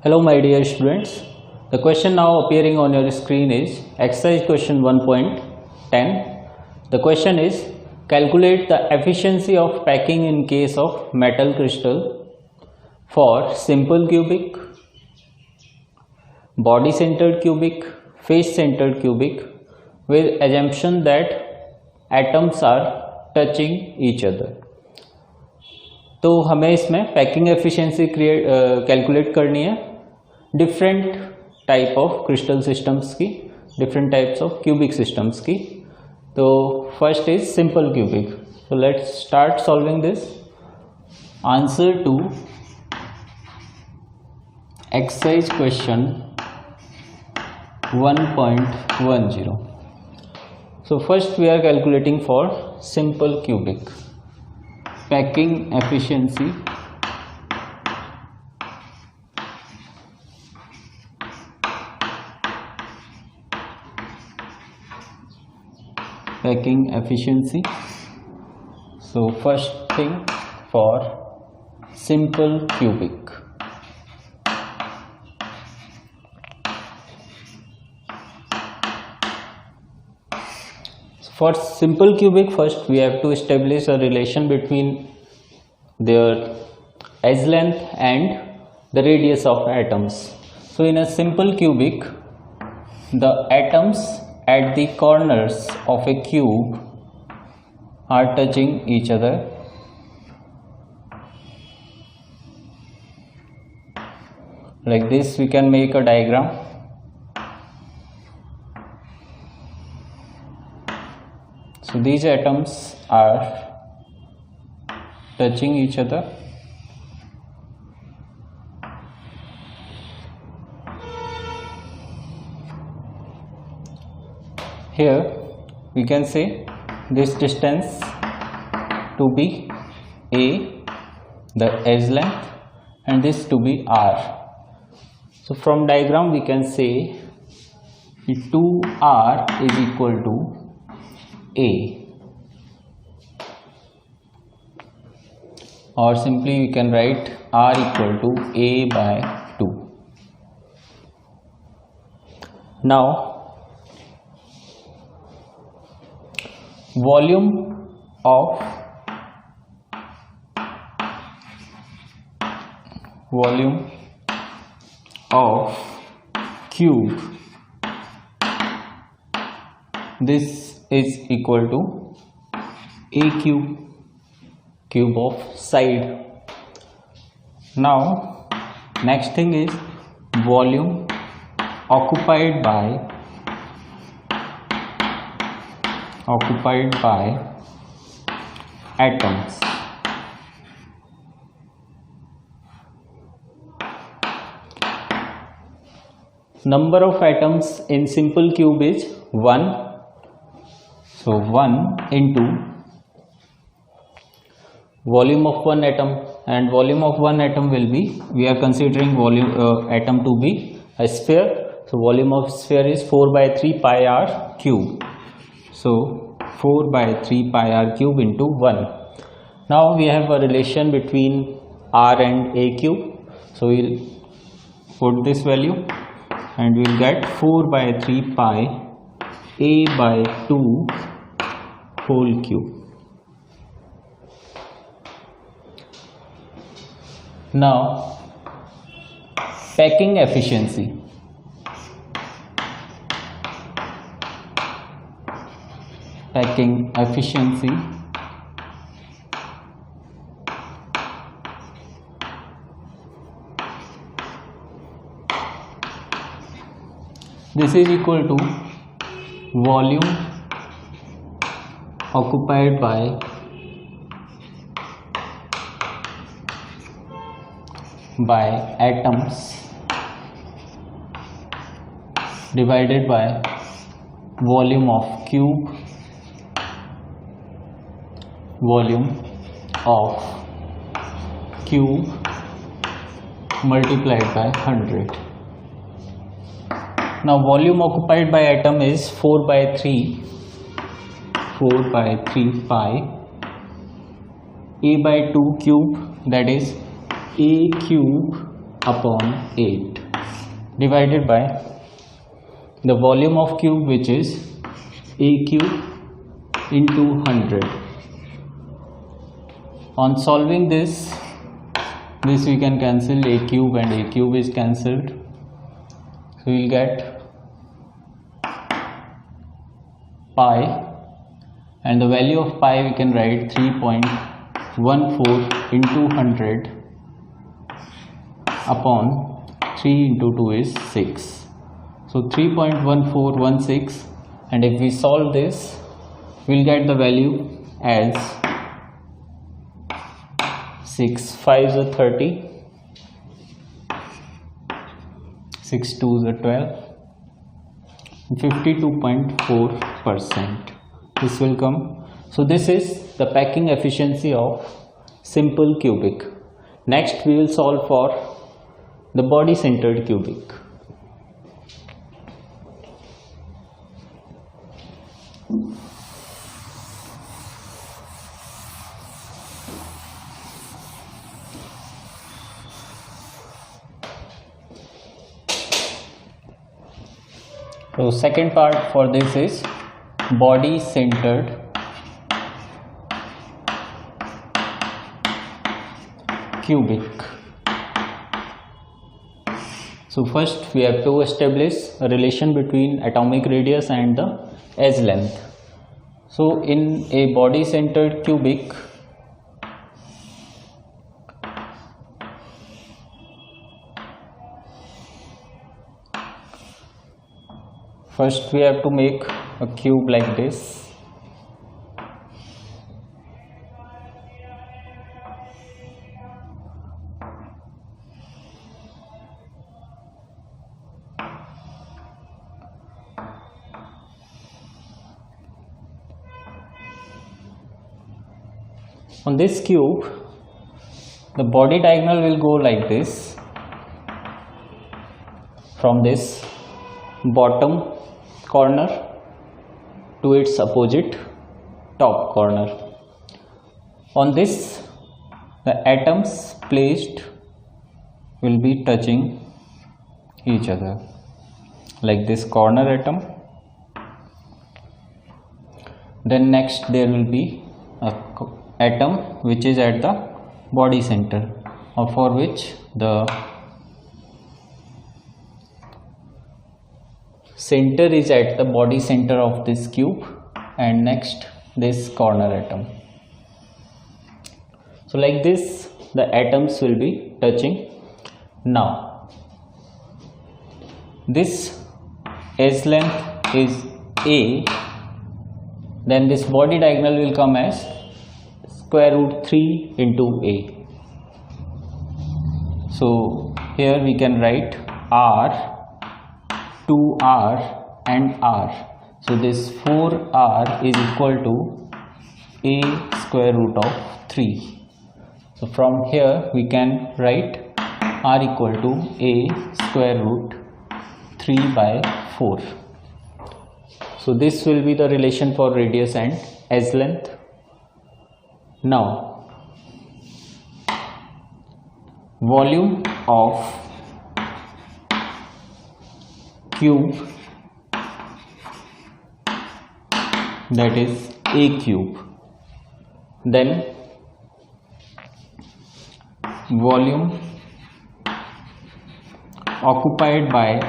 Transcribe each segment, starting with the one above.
Hello my dear students. The question now appearing on your screen is exercise question 1.10. The question is calculate the efficiency of packing in case of metal crystal for simple cubic, body centered cubic, face centered cubic with assumption that atoms are touching each other. तो हमें इसमें packing efficiency calculate करनी है different type of crystal systems की, different types of cubic systems की. तो first is simple cubic. So let's start solving this. Answer to exercise question 1.10. So first we are calculating for simple cubic. Packing efficiency so first thing for simple cubic. For simple cubic, first we have to establish a relation between their edge length and the radius of atoms. So in a simple cubic, the atoms at the corners of a cube are touching each other. Like this we can make a diagram. So these atoms are touching each other. Here we can say this distance to be A, the edge length, and this to be R. So from diagram we can say 2R is equal to A, or simply we can write R equal to A by 2. Now volume of cube, this is equal to A cube of side. Now next thing is volume occupied by atoms. Number of atoms in simple cube is 1. So 1 into volume of one atom, and volume of one atom will be, we are considering volume atom to be a sphere. So volume of sphere is 4 by 3 pi r cube. So 4 by 3 pi r cube into 1. Now we have a relation between r and a cube. So we'll put this value and we'll get 4 by 3 pi a by 2 whole cube. Now packing efficiency. This is equal to volume occupied by atoms divided by volume of cube multiplied by 100. Now volume occupied by atom is 4 by 3 pi a by 2 cube, that is a cube upon 8 divided by the volume of cube, which is a cube into 100. On solving this we can cancel a cube, and a cube is cancelled, so we will get pi, and the value of pi we can write 3.14 into 100 upon 3 into 2 is 6. So 3.1416, and if we solve this we'll get the value as 6 5s are 30, 6 2s are 12, 52.4% this will come. So this is the packing efficiency of simple cubic. Next we will solve for the body centered cubic. So second part for this is body centered cubic. So first we have to establish a relation between atomic radius and the edge length. So in a body centered cubic, first we have to make a cube like this. On this cube, the body diagonal will go like this, from this bottom corner to its opposite top corner. On this, the atoms placed will be touching each other, like this corner atom. Then next there will be a atom which is at the body center, or for which the center is at the body center of this cube, and next this corner atom. So like this the atoms will be touching. Now this edge length is A, then this body diagonal will come as square root 3 into A. So here we can write R, 2R and R. So this 4R is equal to A square root of 3. So from here we can write R equal to A square root 3 by 4. So this will be the relation for radius and edge length. Now volume of cube, that is A cube, then volume occupied by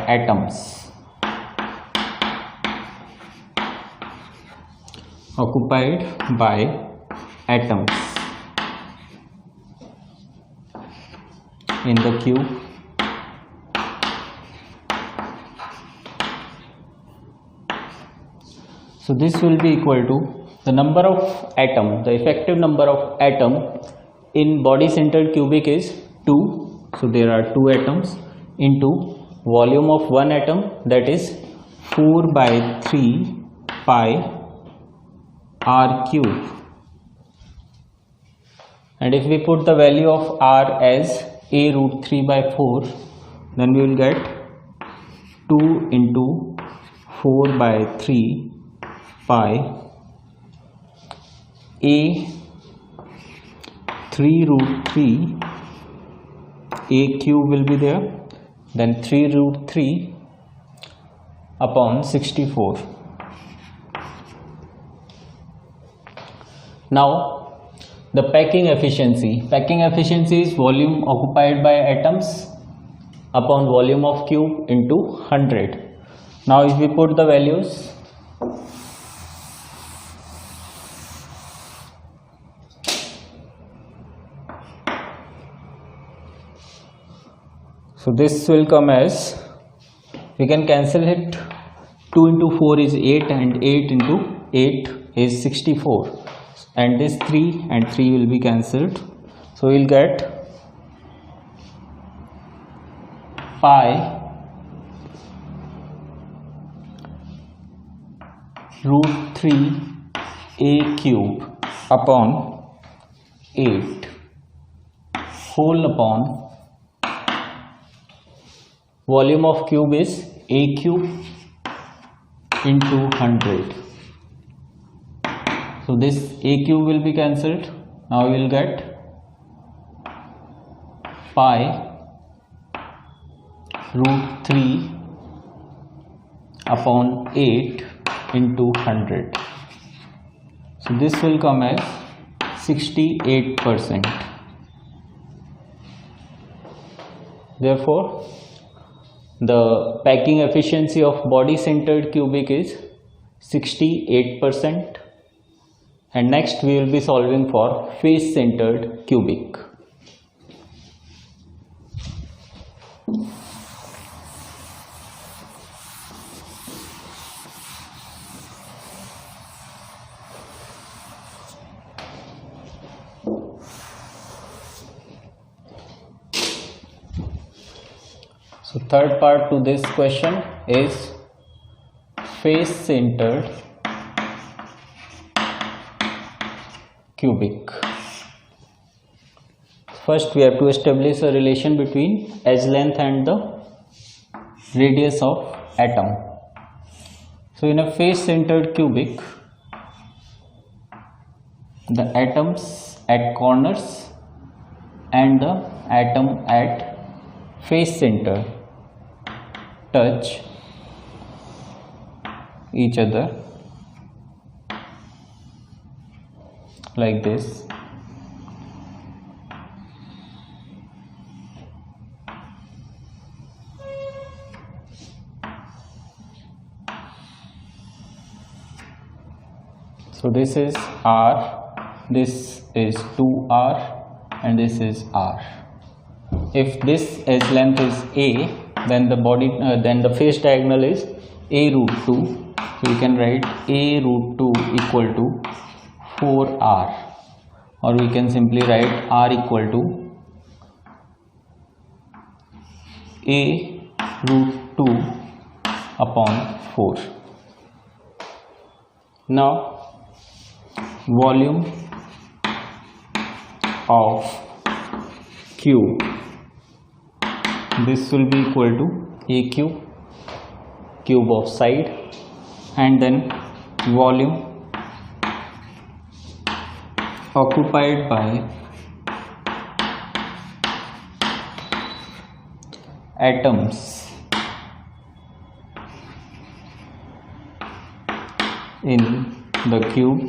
atoms, in the cube. So this will be equal to the number of atom, the effective number of atom in body centered cubic is 2. So there are 2 atoms into volume of one atom, that is 4 by 3 pi R cube. And if we put the value of R as A root 3 by 4, then we will get 2 into 4 by 3 pi A 3 root 3 A cube will be there, then 3 root 3 upon 64. Now the packing efficiency. Packing efficiency is volume occupied by atoms upon volume of cube into 100. Now if we put the values, so this will come as, we can cancel it, 2 into 4 is 8 and 8 into 8 is 64, and this 3 and 3 will be cancelled, so we will get pi root 3 a cube upon 8 whole upon volume of cube is a cube into 100. So this a cube will be cancelled. Now we will get pi root 3 upon 8 into 100. So this will come as 68%. Therefore, the packing efficiency of body centered cubic is 68%. And next we will be solving for face centered cubic. So third part to this question is face centered cubic. First we have to establish a relation between edge length and the radius of atom. So in a face centered cubic, the atoms at corners and the atom at face center touch each other like this. So this is R, this is 2R, and this is R. If this edge length is A, then the body then the face diagonal is A root 2. So we can write A root 2 equal to 4R, or we can simply write R equal to A root 2 upon 4. Now volume of cube, this will be equal to A cube, cube of side, and then volume occupied by atoms in the cube.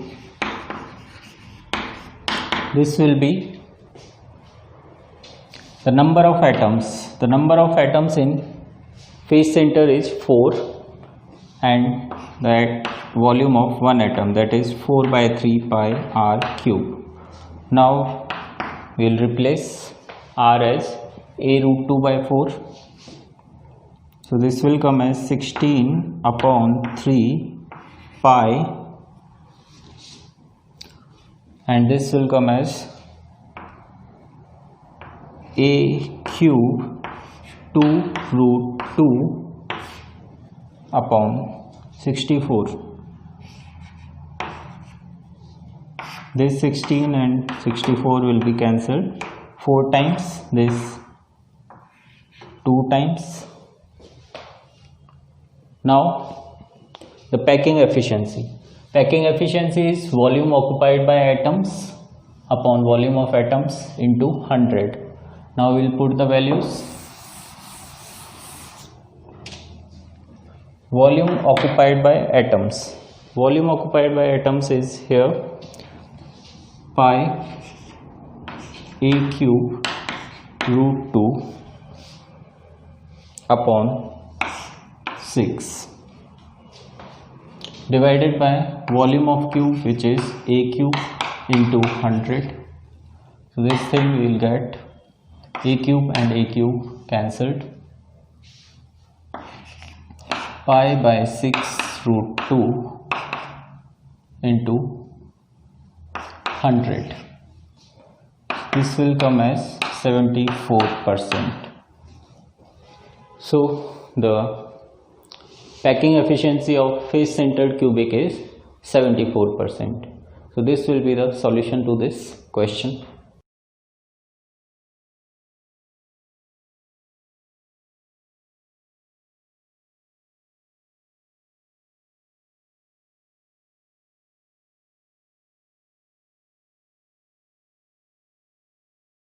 This will be the number of atoms. The number of atoms in face center is 4, and the volume of one atom, that is 4 by 3 pi R cube. Now we will replace R as A root 2 by 4. So this will come as 16 upon 3 pi, and this will come as A cube 2 root 2 upon 64. This 16 and 64 will be cancelled. 4 times, this 2 times. Now the packing efficiency. Packing efficiency is volume occupied by atoms upon volume of atoms into 100. Now we'll put the values. Volume occupied by atoms. Volume occupied by atoms is here pi a cube root 2 upon 6 divided by volume of cube, which is a cube into 100. So this thing we will get a cube and a cube cancelled. Pi by 6 root 2 into 100. This will come as 74%. So the packing efficiency of face centered cubic is 74%. So this will be the solution to this question.